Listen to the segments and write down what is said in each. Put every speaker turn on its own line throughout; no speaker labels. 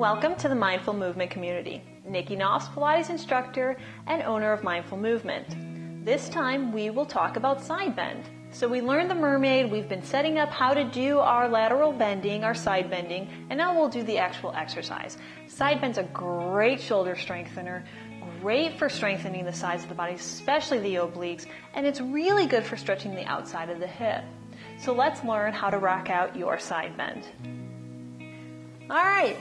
Welcome to the Mindful Movement community. Nikki Knopf, Pilates instructor and owner of Mindful Movement. This time we will talk about side bend. So we learned the mermaid, we've been setting up how to do our lateral bending, our side bending, and now we'll do the actual exercise. Side bend's a great shoulder strengthener, great for strengthening the sides of the body, especially the obliques, and it's really good for stretching the outside of the hip. So let's learn how to rock out your side bend. All right,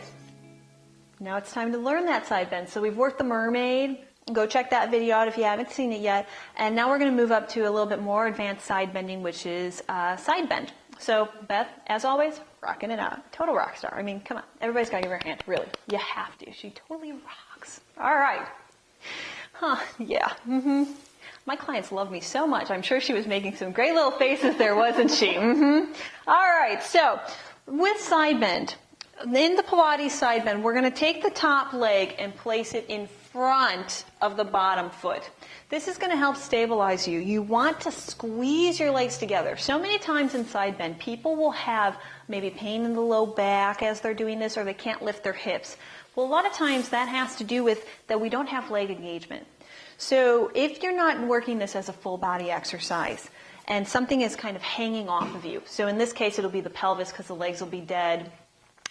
now it's time to learn that side bend. So we've worked the mermaid. Go check that video out if you haven't seen it yet. And now we're going to move up to a little bit more advanced side bending, which is side bend. So Beth, as always, rocking it out. Total rock star. I mean, come on. Everybody's got to give her a hand. Really. You have to. She totally rocks. All right. Yeah. My clients love me so much. I'm sure she was making some great little faces there, wasn't she? All right. So with side bend, in the Pilates side bend, we're going to take the top leg and place it in front of the bottom foot. This is going to help stabilize you. You want to squeeze your legs together. So many times in side bend, people will have maybe pain in the low back as they're doing this, or they can't lift their hips. Well, a lot of times that has to do with that we don't have leg engagement. So if you're not working this as a full body exercise and something is kind of hanging off of you, so in this case it'll be the pelvis because the legs will be dead.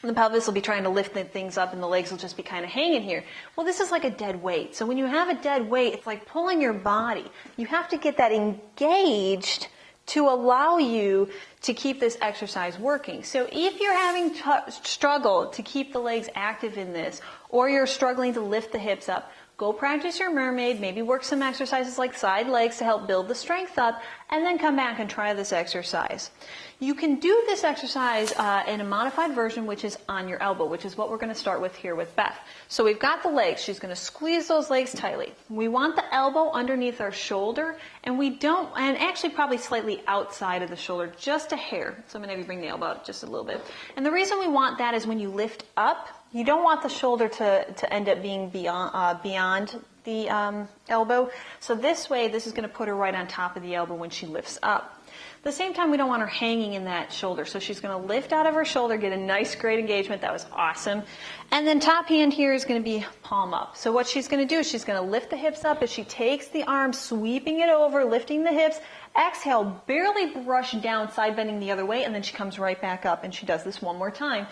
The pelvis will be trying to lift things up and the legs will just be kind of hanging here. Well, this is like a dead weight. So when you have a dead weight, it's like pulling your body. You have to get that engaged to allow you to keep this exercise working. So if you're having struggle to keep the legs active in this, or you're struggling to lift the hips up, go practice your mermaid, maybe work some exercises like side legs to help build the strength up, and then come back and try this exercise. You can do this exercise in a modified version, which is on your elbow, which is what we're going to start with here with Beth. So we've got the legs. She's going to squeeze those legs tightly. We want the elbow underneath our shoulder, and and actually probably slightly outside of the shoulder, just a hair. So I'm going to have you bring the elbow out just a little bit. And the reason we want that is when you lift up, you don't want the shoulder to end up being beyond the elbow. So this way, this is going to put her right on top of the elbow when she lifts up. At the same time, we don't want her hanging in that shoulder. So she's going to lift out of her shoulder, get a nice, great engagement. That was awesome. And then top hand here is going to be palm up. So what she's going to do is she's going to lift the hips up as she takes the arm, sweeping it over, lifting the hips. Exhale, barely brush down, side bending the other way, and then she comes right back up. And she does this one more time.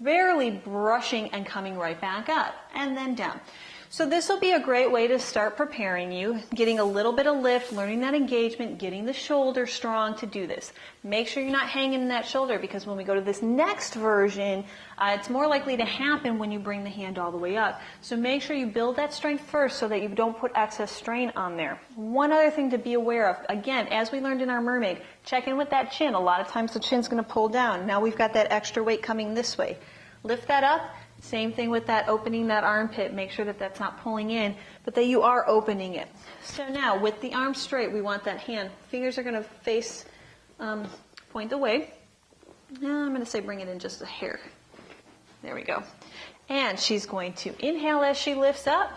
Barely brushing and coming right back up, and then down. So this will be a great way to start preparing you, getting a little bit of lift, learning that engagement, getting the shoulder strong to do this. Make sure you're not hanging in that shoulder, because when we go to this next version, it's more likely to happen when you bring the hand all the way up. So make sure you build that strength first so that you don't put excess strain on there. One other thing to be aware of, again, as we learned in our mermaid, check in with that chin. A lot of times the chin's going to pull down. Now we've got that extra weight coming this way. Lift that up. Same thing with that opening that armpit. Make sure that that's not pulling in, but that you are opening it. So now with the arm straight, we want that hand. Fingers are going to face, point away. Now I'm going to say bring it in just a hair. There we go. And she's going to inhale as she lifts up.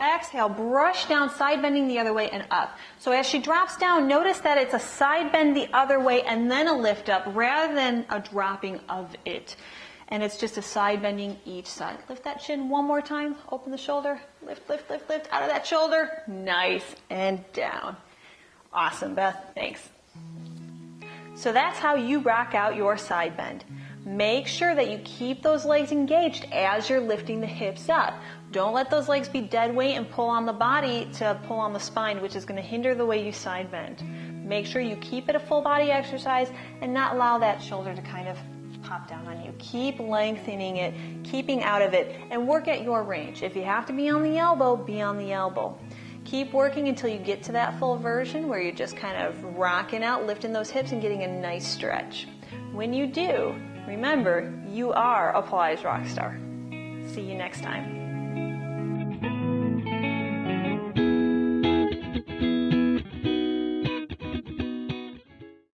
Exhale, brush down, side bending the other way and up. So as she drops down, notice that it's a side bend the other way and then a lift up rather than a dropping of it. And it's just a side bending each side. Lift that chin one more time. Open the shoulder. Lift, lift, lift, lift. Out of that shoulder. Nice. And down. Awesome, Beth. Thanks. So that's how you rock out your side bend. Make sure that you keep those legs engaged as you're lifting the hips up. Don't let those legs be dead weight and pull on the body to pull on the spine, which is going to hinder the way you side bend. Make sure you keep it a full body exercise and not allow that shoulder to kind of pop down on you. Keep lengthening it, keeping out of it, and work at your range. If you have to be on the elbow, be on the elbow. Keep working until you get to that full version where you're just kind of rocking out, lifting those hips and getting a nice stretch. When you do, remember, you are a Pilates rock star. See you next time.